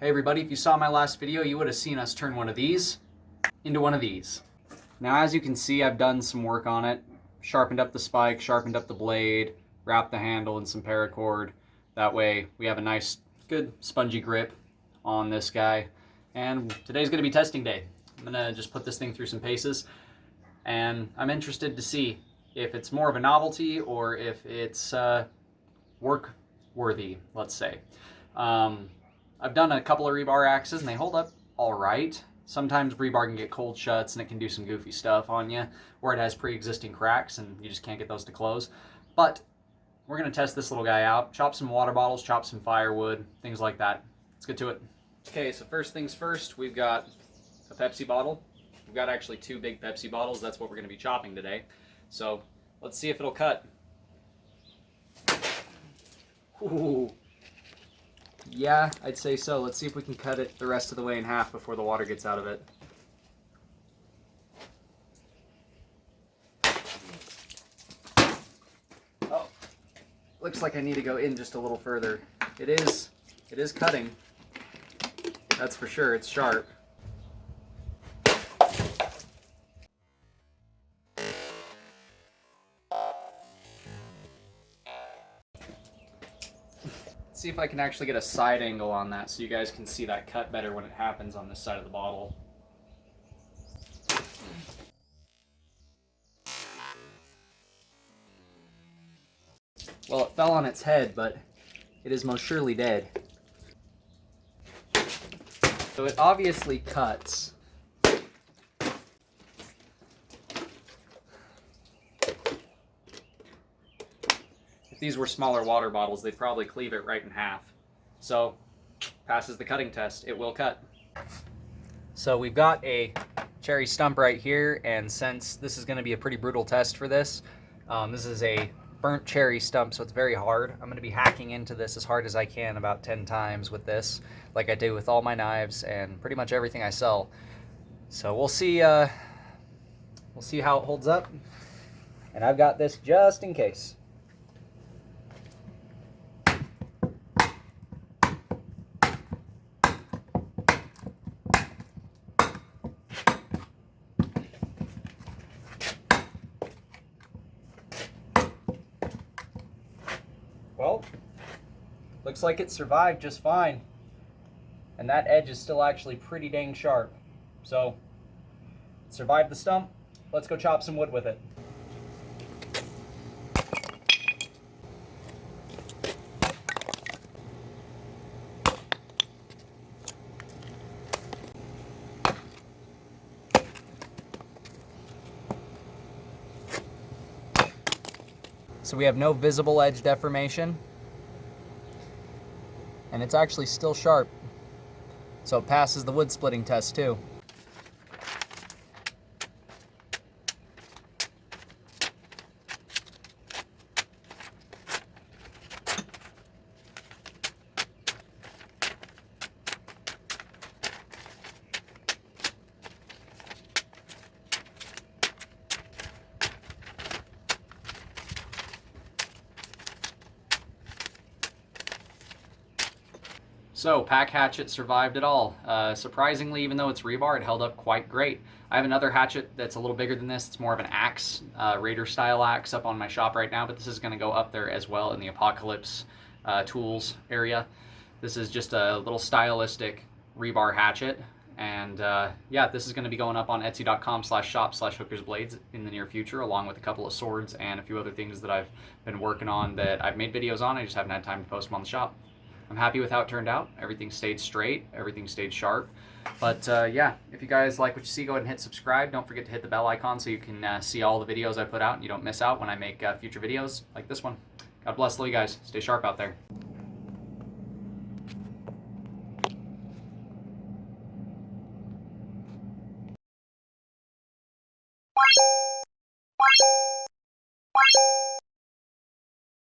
Hey everybody, if you saw my last video, you would have seen us turn one of these into one of these. Now as you can see, I've done some work on it. Sharpened up the spike, sharpened up the blade, wrapped the handle in some paracord. That way we have a nice, good, spongy grip on this guy. And today's gonna be testing day. I'm gonna just put this thing through some paces. And I'm interested to see if it's more of a novelty or if it's work worthy, let's say. I've done a couple of rebar axes and they hold up all right. Sometimes rebar can get cold shuts and it can do some goofy stuff on you, or it has pre-existing cracks and you just can't get those to close. But we're gonna test this little guy out, chop some water bottles, chop some firewood, things like that. Let's get to it. Okay, so first things first, we've got a Pepsi bottle. We've got actually two big Pepsi bottles. That's what we're gonna be chopping today. So let's see if it'll cut. Ooh. Yeah, I'd say so. Let's see if we can cut it the rest of the way in half before the water gets out of it. Oh, looks like I need to go in just a little further. It is cutting. That's for sure. It's sharp. See if I can actually get a side angle on that so you guys can see that cut better when it happens on this side of the bottle. Well, it fell on its head, but it is most surely dead. So it obviously cuts. If these were smaller water bottles, they'd probably cleave it right in half. So, passes the cutting test. It will cut. So we've got a cherry stump right here, and since this is going to be a pretty brutal test for this, this is a burnt cherry stump, so it's very hard. I'm going to be hacking into this as hard as I can, about 10 times with this, like I do with all my knives and pretty much everything I sell. So we'll see how it holds up, and I've got this just in case. Well, looks like it survived just fine. And that edge is still actually pretty dang sharp. So, it survived the stump. Let's go chop some wood with it. So we have no visible edge deformation, and it's actually still sharp, so it passes the wood splitting test too. So, pack hatchet survived it all. Surprisingly, even though it's rebar, it held up quite great. I have another hatchet that's a little bigger than this. It's more of an axe, Raider style axe up on my shop right now, but this is going to go up there as well in the Apocalypse tools area. This is just a little stylistic rebar hatchet. And yeah, this is going to be going up on etsy.com/shop/hookersblades in the near future, along with a couple of swords and a few other things that I've been working on that I've made videos on. I just haven't had time to post them on the shop. I'm happy with how it turned out. Everything stayed straight, everything stayed sharp. But yeah, if you guys like what you see, go ahead and hit subscribe. Don't forget to hit the bell icon so you can see all the videos I put out and you don't miss out when I make future videos like this one. God bless all you guys. Stay sharp out there.